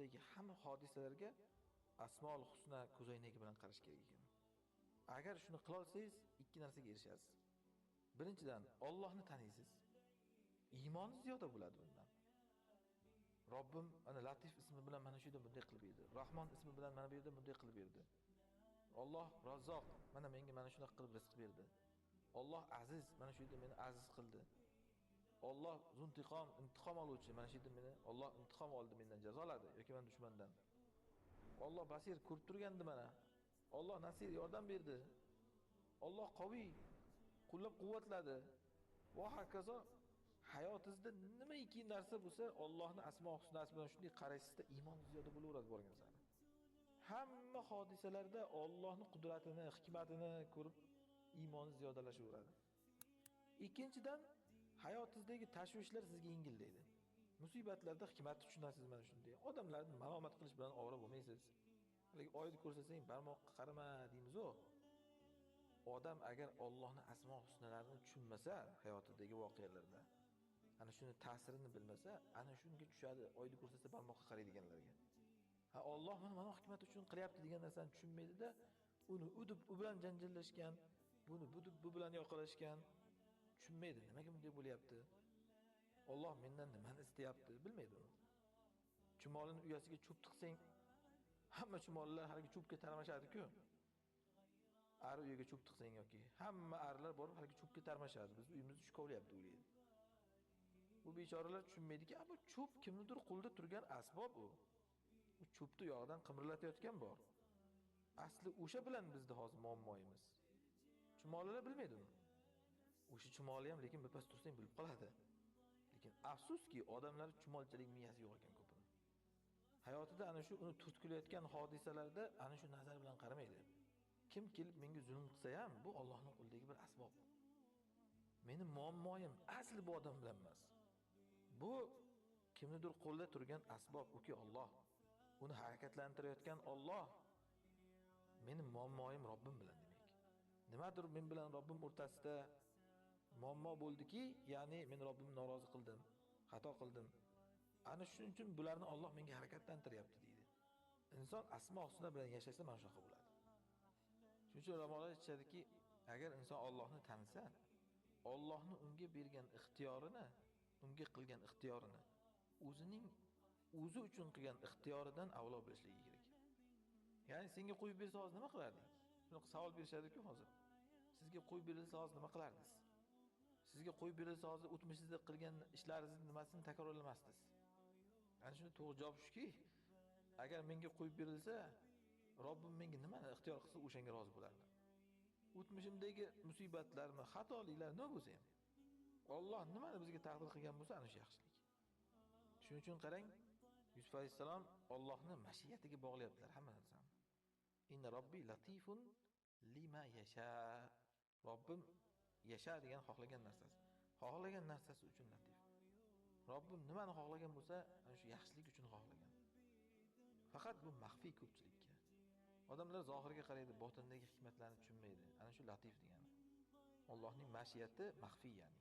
atrofdagi hamma hodisalarga Asmaul husna ko'zoynagi bilan qarash kerak ekan. Agar shuni qila olsangiz, ikki narsaga erishasiz. Birinchidan, Allohni taniysiz. Iymon ziyoda bo'ladi bundan. Robbim ana Latif ismi bilan mana shu yerda bunday qilib berdi. Rahmon ismi bilan mana bu yerda bunday qilib berdi. Alloh Razzoq mana menga mana shunaqa qilib rizq berdi. Alloh Aziz mana shu yerda meni aziz qildi. Alloh intiqom oluvchi mana shu yerda meni Alloh intiqom oldi, mendan jazoladi yoki men dushmandan. Alloh Basir ko'rib turgandi mana. Alloh Nasir yordam berdi. Alloh Qoviy qo'llab-quvvatladi. Va hokazo hayotingizda nimaiki narsa bo'lsa, Allohning asmo husnasi bilan shunday qarashingizda iymon ziyoda bo'laveradi borgan sari. Hamma hodisalarda Allohning qudratini, hikmatini ko'rib iymoni ziyodalashaveradi. Ikkinchidan, hayotingizdagi tashvishlar sizga yengillaydi. Musibatlarda hikmatni tushunasiz mana shunday. Odamlarni malomat qilish bilan ovora bo'lmaysiz. Lekin oyni ko'rsasang barmoqqa qarama deymiz-ku. Odam agar Allohning asmo husnalarini tushunmasa hayotidagi voqealarda, ana shuni ta'sirini bilmasa, ana shunga tushadi. Oyni ko'rsasa barmoqqa qaraydiganlarga. Ha, Alloh mana hikmat uchun qilyapti degan narsani tushunmaydi-da, uni u bilan janjallashgan, buni bu bilan yoqalashgan, tushunmaydi nimaga bunday bo'lyapti. Alloh mendan nimani istayapti, bilmaydi uni. Chumolini uyasiga cho'p tiqsang, hamma chumollar haligi cho'pga tarmashadi-ku. Ar uyiga cho'p tiqsang yoki hamma arlar borib haligi cho'pga tarmashadi. Biz uyimizni shukovlayapti o'ylaydi. Bu bechoralar tushunmaydiki, bu cho'p kimnidir qo'lida turgan asbob u. U cho'pni yog'idan qimirlatayotgan bor. Asli o'sha bilan bizda hozir muammoyimiz. Chumollar bilmaydi uni. O'sha chumoli ham lekin birpas tursang bilib qoladi. Lekin afsuski odamlar chumolchalik miyasi yo'q ekan ko'pini. Hayotida ana shu uni turtkilayotgan hodisalarda ana shu nazar bilan qaramaydi. Kim kelib menga zulm qilsa ham bu Allohning qo'lidagi bir asbob. Meni muammoyim asli bu odam bilan emas. Bu kimnidir qo'lda turgan asbob, uki Alloh. Uni harakatlantirayotgan Alloh. Meni muammoyim Robbim bilan demak. Nimadir men bilan Robbim o'rtasida muammo bo'ldiki, ya'ni men Robbimni norozi qildim, xato qildim. Ana shuning uchun bularni Alloh menga harakatlantiryapti deydi. Inson asmo husna bilan yashasa mana shunaqa bo'ladi. Shuning uchun ulamolar aytishadiki, agar inson Allohni tanisa, Allohning unga bergan ixtiyorini, unga qilgan ixtiyorini o'zi uchun qilgan ixtiyoridan avlo bilishligi kerak. Ya'ni senga qo'yib bersa hozir nima qilarding? Shunaqa savol berishadi-ku hozir. Sizga qo'yib berilsa hozir nima qilardingiz? Sizga qo'yib berilsa hozir o'tmishingizda qilgan ishlaringizni nimasini takrorlamasdingiz? Ana shuni to'g'ri javob shuki, agar menga qo'yib berilsa, Robbim menga nimani ixtiyor qilsa, o'shanga rozi bo'lardim. O'tmishimdagi musibatlarmi, xatoliklar nima bo'lsa ham, Alloh nimani bizga taqdir qilgan bo'lsa, ana shu yaxshilik. Shuning uchun qarang, Yusuf alayhisalom Allohning mashiyatiga bog'layaptilar hamma narsani. Inna robbi latifun lima yasha. Robbim yasha degan xohlagan narsasi. Xohlagan narsasi uchun latif. Robbim nimani xohlagan bo'lsa, ana shu yaxshilik uchun xohlagan. Faqat bu maxfiy ko'pchilikka. Odamlar zohirga qaraydi, botindagi hikmatlarni tushunmaydi. Ana shu latif degani. Allohning mashiyati maxfiy, ya'ni